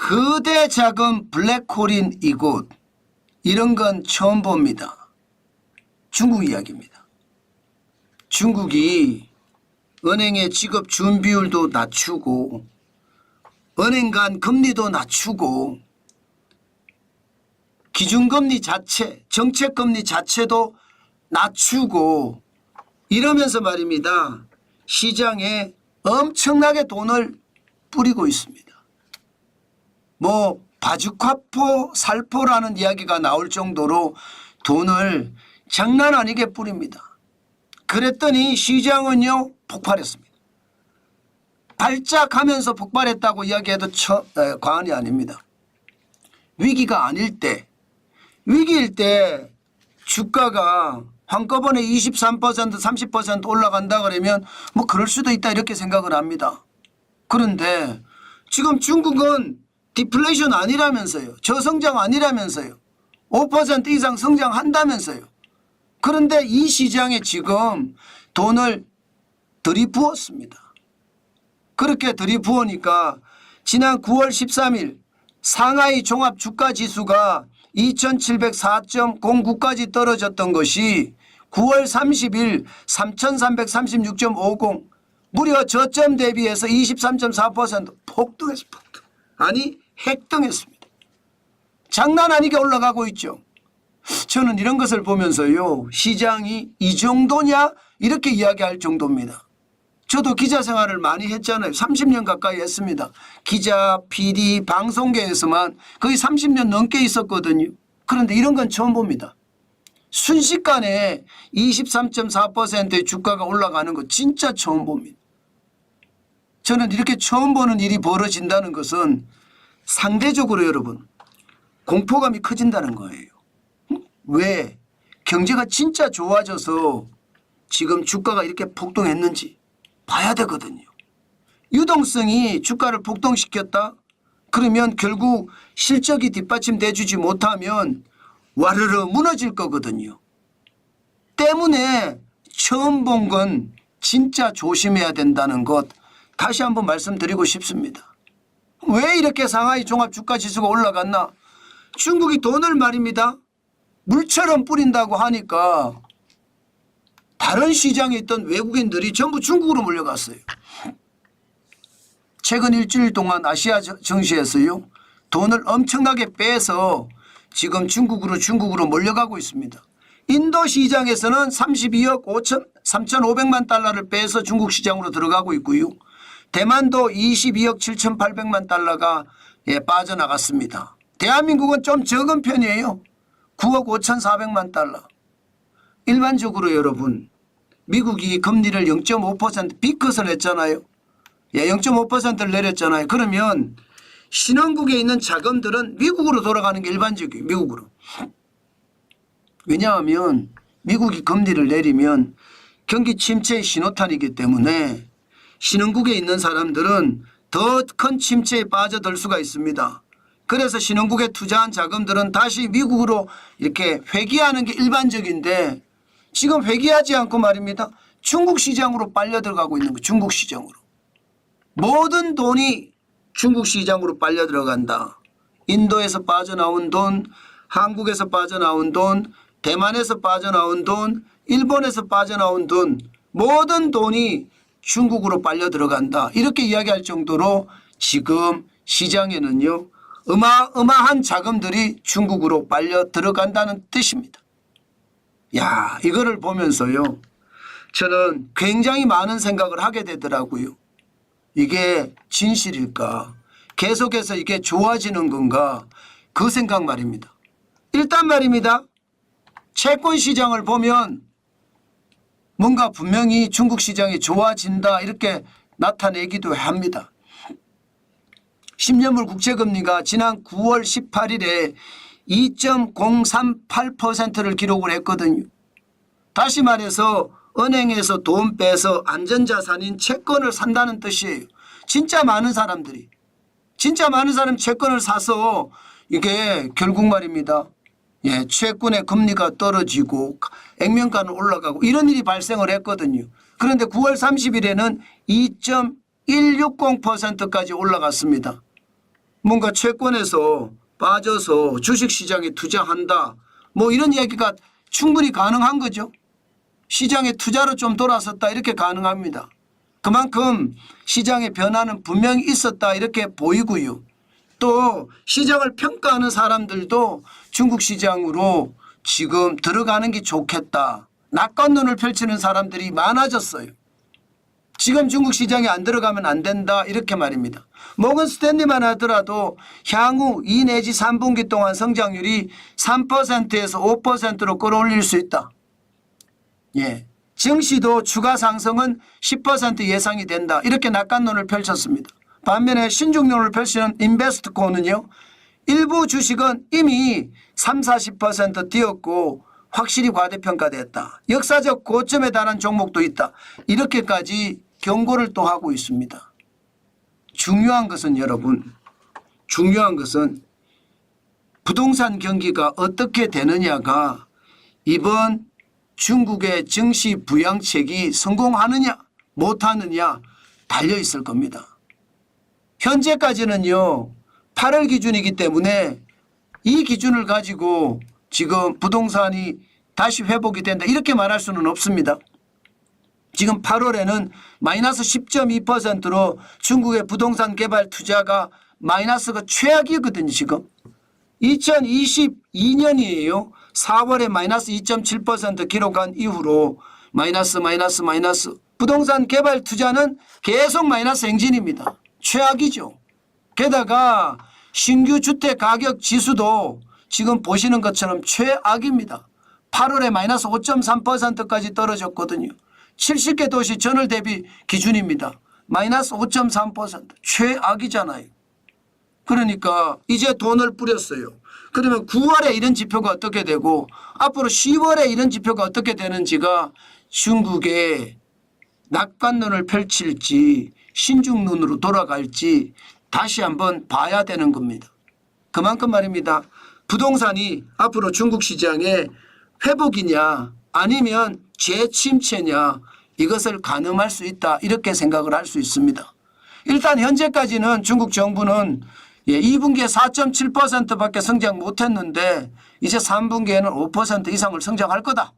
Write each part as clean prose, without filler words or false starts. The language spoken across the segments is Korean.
거대 작은 블랙홀인 이곳, 이런 건 처음 봅니다. 중국 이야기입니다. 중국이 은행의 지급 준비율도 낮추고 은행 간 금리도 낮추고 기준금리 자체, 정책금리 자체도 낮추고 이러면서 말입니다. 시장에 엄청나게 돈을 뿌리고 있습니다. 뭐 바주카포 살포라는 이야기가 나올 정도로 돈을 장난 아니게 뿌립니다. 그랬더니 시장은요 폭발했습니다. 발작하면서 폭발했다고 이야기해도 과언이 아닙니다. 위기가 아닐 때, 위기일 때 주가가 한꺼번에 23% 30% 올라간다 그러면 뭐 그럴 수도 있다 이렇게 생각을 합니다. 그런데 지금 중국은 디플레이션 아니라면서요. 저성장 아니라면서요. 5% 이상 성장한다면서요. 그런데 이 시장에 지금 돈을 들이부었습니다. 그렇게 들이부으니까 지난 9월 13일 상하이 종합주가지수가 2704.09까지 떨어졌던 것이 9월 30일 3336.50 무려 저점 대비해서 23.4% 폭등했습니다. 폭등. 아니 핵등했습니다. 장난 아니게 올라가고 있죠. 저는 이런 것을 보면서요. 시장이 이 정도냐 이렇게 이야기할 정도입니다. 저도 기자 생활을 많이 했잖아요. 30년 가까이 했습니다. 기자, PD, 방송계에서만 거의 30년 넘게 있었거든요. 그런데 이런 건 처음 봅니다. 순식간에 23.4%의 주가가 올라가는 거 진짜 처음 봅니다. 저는 이렇게 처음 보는 일이 벌어진다는 것은 상대적으로 여러분 공포감이 커진다는 거예요. 왜? 경제가 진짜 좋아져서 지금 주가가 이렇게 폭등했는지 봐야 되거든요. 유동성이 주가를 폭등시켰다? 그러면 결국 실적이 뒷받침돼 주지 못하면 와르르 무너질 거거든요. 때문에 처음 본 건 진짜 조심해야 된다는 것 다시 한번 말씀드리고 싶습니다. 왜 이렇게 상하이 종합주가지수가 올라갔나? 중국이 돈을 말입니다. 물처럼 뿌린다고 하니까 다른 시장에 있던 외국인들이 전부 중국으로 몰려갔어요. 최근 일주일 동안 아시아 증시에서요. 돈을 엄청나게 빼서 지금 중국으로 몰려가고 있습니다. 인도 시장에서는 32억 3,500만 달러를 빼서 중국 시장으로 들어가고 있고요. 대만도 22억 7,800만 달러가 빠져나갔습니다. 대한민국은 좀 적은 편이에요. 9억 5,400만 달러. 일반적으로 여러분 미국이 금리를 0.5% 빅컷을 했잖아요. 0.5%를 내렸잖아요. 그러면 신흥국에 있는 자금들은 미국으로 돌아가는 게 일반적이에요. 미국으로. 왜냐하면 미국이 금리를 내리면 경기 침체의 신호탄이기 때문에 신흥국에 있는 사람들은 더 큰 침체에 빠져들 수가 있습니다. 그래서 신흥국에 투자한 자금들은 다시 미국으로 이렇게 회귀하는 게 일반적인데 지금 회귀하지 않고 말입니다. 중국 시장으로 빨려 들어가고 있는 거예요. 중국 시장으로. 모든 돈이 중국 시장으로 빨려 들어간다. 인도에서 빠져나온 돈, 한국에서 빠져나온 돈, 대만에서 빠져나온 돈, 일본에서 빠져나온 돈, 모든 돈이 중국으로 빨려 들어간다. 이렇게 이야기할 정도로 지금 시장에는요. 어마어마한 자금들이 중국으로 빨려 들어간다는 뜻입니다. 야, 이거를 보면서요. 저는 굉장히 많은 생각을 하게 되더라고요. 이게 진실일까? 계속해서 이게 좋아지는 건가? 그 생각 말입니다. 일단 말입니다. 채권 시장을 보면 뭔가 분명히 중국 시장이 좋아진다 이렇게 나타내기도 합니다. 10년물 국채금리가 지난 9월 18일에 2.038%를 기록을 했거든요. 다시 말해서 은행에서 돈 빼서 안전자산인 채권을 산다는 뜻이에요. 진짜 많은 사람들이 채권을 사서 이게 결국 말입니다. 채권의 금리가 떨어지고 액면가는 올라가고 이런 일이 발생을 했거든요. 그런데 9월 30일에는 2.160%까지 올라갔습니다. 뭔가 채권에서 빠져서 주식시장에 투자한다. 뭐 이런 얘기가 충분히 가능한 거죠. 시장의 투자로 좀 돌아섰다 이렇게 가능합니다. 그만큼 시장의 변화는 분명히 있었다 이렇게 보이고요. 또 시장을 평가하는 사람들도 중국 시장으로 지금 들어가는 게 좋겠다. 낙관론을 펼치는 사람들이 많아졌어요. 지금 중국 시장에 안 들어가면 안 된다 이렇게 말입니다. 모건 스탠리만 하더라도 향후 2 내지 3분기 동안 성장률이 3%에서 5%로 끌어올릴 수 있다. 예, 증시도 추가 상승은 10% 예상이 된다. 이렇게 낙관론을 펼쳤습니다. 반면에 신중론을 펼치는 인베스트코는요. 일부 주식은 이미 30~40% 뛰었고 확실히 과대평가됐다. 역사적 고점에 달한 종목도 있다. 이렇게까지 경고를 또 하고 있습니다. 중요한 것은 여러분, 중요한 것은 부동산 경기가 어떻게 되느냐가 이번 중국의 증시 부양책이 성공하느냐 못하느냐 달려 있을 겁니다. 현재까지는요 8월 기준이기 때문에 이 기준을 가지고 지금 부동산이 다시 회복이 된다 이렇게 말할 수는 없습니다. 지금 8월에는 마이너스 10.2%로 중국의 부동산 개발 투자가 마이너스가 최악이거든요. 지금 2022년이에요. 4월에 마이너스 2.7% 기록한 이후로 마이너스 부동산 개발 투자는 계속 마이너스 행진입니다. 최악이죠. 게다가 신규 주택 가격 지수도 지금 보시는 것처럼 최악입니다. 8월에 마이너스 5.3%까지 떨어졌거든요. 70개 도시 전월 대비 기준입니다. 마이너스 5.3% 최악이잖아요. 그러니까 이제 돈을 뿌렸어요. 그러면 9월에 이런 지표가 어떻게 되고 앞으로 10월에 이런 지표가 어떻게 되는지가 중국의 낙관론을 펼칠지 신중론으로 돌아갈지 다시 한번 봐야 되는 겁니다. 그만큼 말입니다. 부동산이 앞으로 중국 시장의 회복이냐 아니면 재침체냐 이것을 가늠할 수 있다 이렇게 생각을 할 수 있습니다. 일단 현재까지는 중국 정부는 2분기에 4.7%밖에 성장 못했는데 이제 3분기에는 5% 이상을 성장할 거다.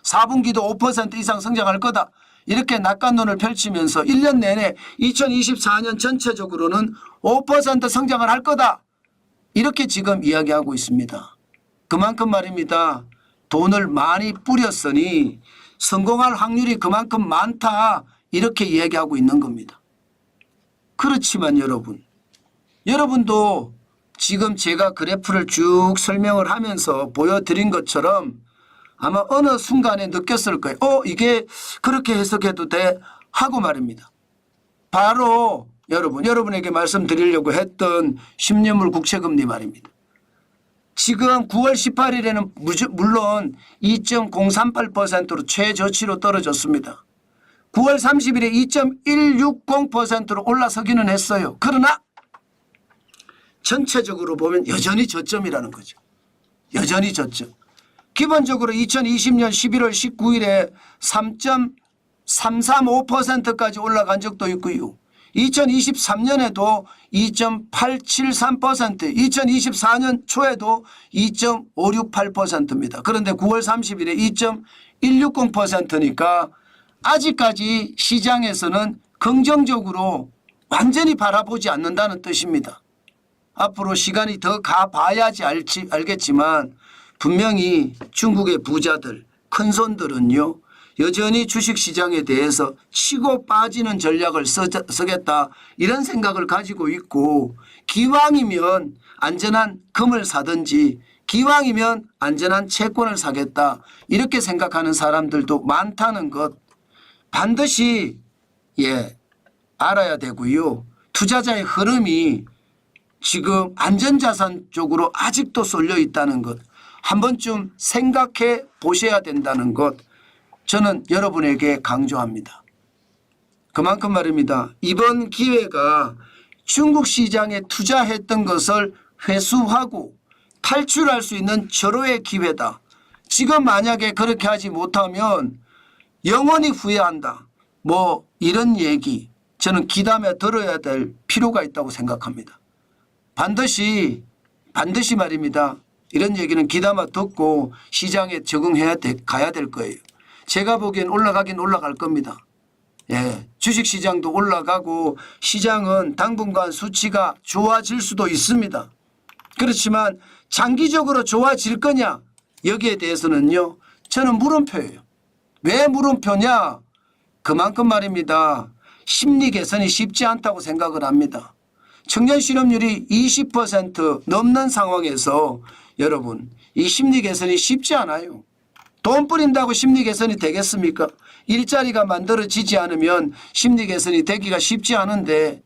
4분기도 5% 이상 성장할 거다. 이렇게 낙관론을 펼치면서 1년 내내 2024년 전체적으로는 5% 성장을 할 거다. 이렇게 지금 이야기하고 있습니다. 그만큼 말입니다. 돈을 많이 뿌렸으니 성공할 확률이 그만큼 많다. 이렇게 이야기하고 있는 겁니다. 그렇지만 여러분도 지금 제가 그래프를 쭉 설명을 하면서 보여드린 것처럼 아마 어느 순간에 느꼈을 거예요. 이게 그렇게 해석해도 돼 하고 말입니다. 바로 여러분에게 말씀드리려고 했던 10년물 국채금리 말입니다. 지금 9월 18일에는 물론 2.038%로 최저치로 떨어졌습니다. 9월 30일에 2.160%로 올라서기는 했어요. 그러나 전체적으로 보면 여전히 저점이라는 거죠. 여전히 저점. 기본적으로 2020년 11월 19일에 3.335%까지 올라간 적도 있고요. 2023년에도 2.873%, 2024년 초에도 2.568%입니다. 그런데 9월 30일에 2.160%니까 아직까지 시장에서는 긍정적으로 완전히 바라보지 않는다는 뜻입니다. 앞으로 시간이 더 가봐야지 알겠지만 분명히 중국의 부자들, 큰손들은요. 여전히 주식시장에 대해서 치고 빠지는 전략을 쓰겠다 이런 생각을 가지고 있고 기왕이면 안전한 금을 사든지 기왕이면 안전한 채권을 사겠다 이렇게 생각하는 사람들도 많다는 것 반드시 알아야 되고요. 투자자의 흐름이 지금 안전자산 쪽으로 아직도 쏠려 있다는 것 한 번쯤 생각해 보셔야 된다는 것 저는 여러분에게 강조합니다. 그만큼 말입니다. 이번 기회가 중국 시장에 투자했던 것을 회수하고 탈출할 수 있는 절호의 기회다. 지금 만약에 그렇게 하지 못하면 영원히 후회한다. 이런 얘기 저는 귀담아 들어야 될 필요가 있다고 생각합니다. 반드시 말입니다. 이런 얘기는 귀담아 듣고 시장에 적응해야 가야 될 거예요. 제가 보기엔 올라가긴 올라갈 겁니다. 예, 주식시장도 올라가고 시장은 당분간 수치가 좋아질 수도 있습니다. 그렇지만 장기적으로 좋아질 거냐 여기에 대해서는요 저는 물음표예요. 왜 물음표냐? 그만큼 말입니다. 심리 개선이 쉽지 않다고 생각을 합니다. 청년 실업률이 20% 넘는 상황에서 여러분 이 심리 개선이 쉽지 않아요. 돈 뿌린다고 심리 개선이 되겠습니까? 일자리가 만들어지지 않으면 심리 개선이 되기가 쉽지 않은데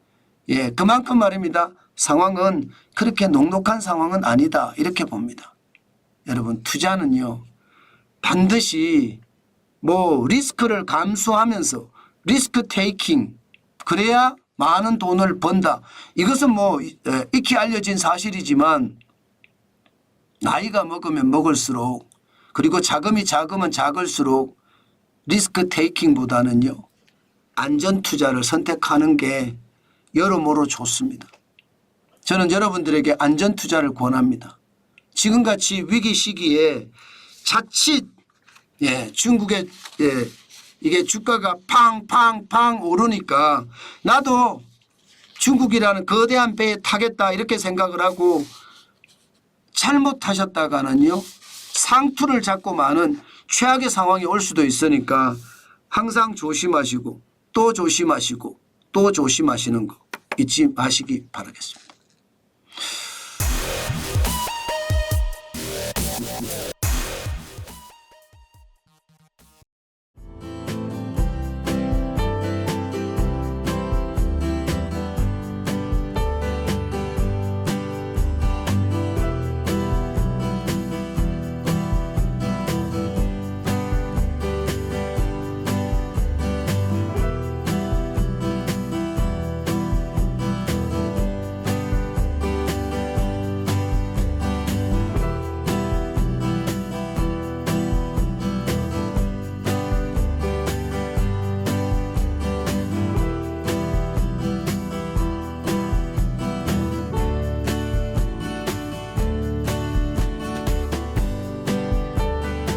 예, 그만큼 말입니다. 상황은 그렇게 녹록한 상황은 아니다 이렇게 봅니다. 여러분 투자는요 반드시 뭐 리스크를 감수하면서 리스크 테이킹 그래야 많은 돈을 번다. 이것은 뭐 익히 알려진 사실이지만 나이가 먹으면 먹을수록 그리고 자금이 작으면 작을수록 리스크 테이킹보다는요 안전 투자를 선택하는 게 여러모로 좋습니다. 저는 여러분들에게 안전 투자를 권합니다. 지금같이 위기 시기에 자칫 중국의 이게 주가가 팡팡팡 오르니까 나도 중국이라는 거대한 배에 타겠다 이렇게 생각을 하고 잘못하셨다가는요 상투를 잡고 마는 최악의 상황이 올 수도 있으니까 항상 조심하시고 또 조심하시고 또 조심하시는 거 잊지 마시기 바라겠습니다.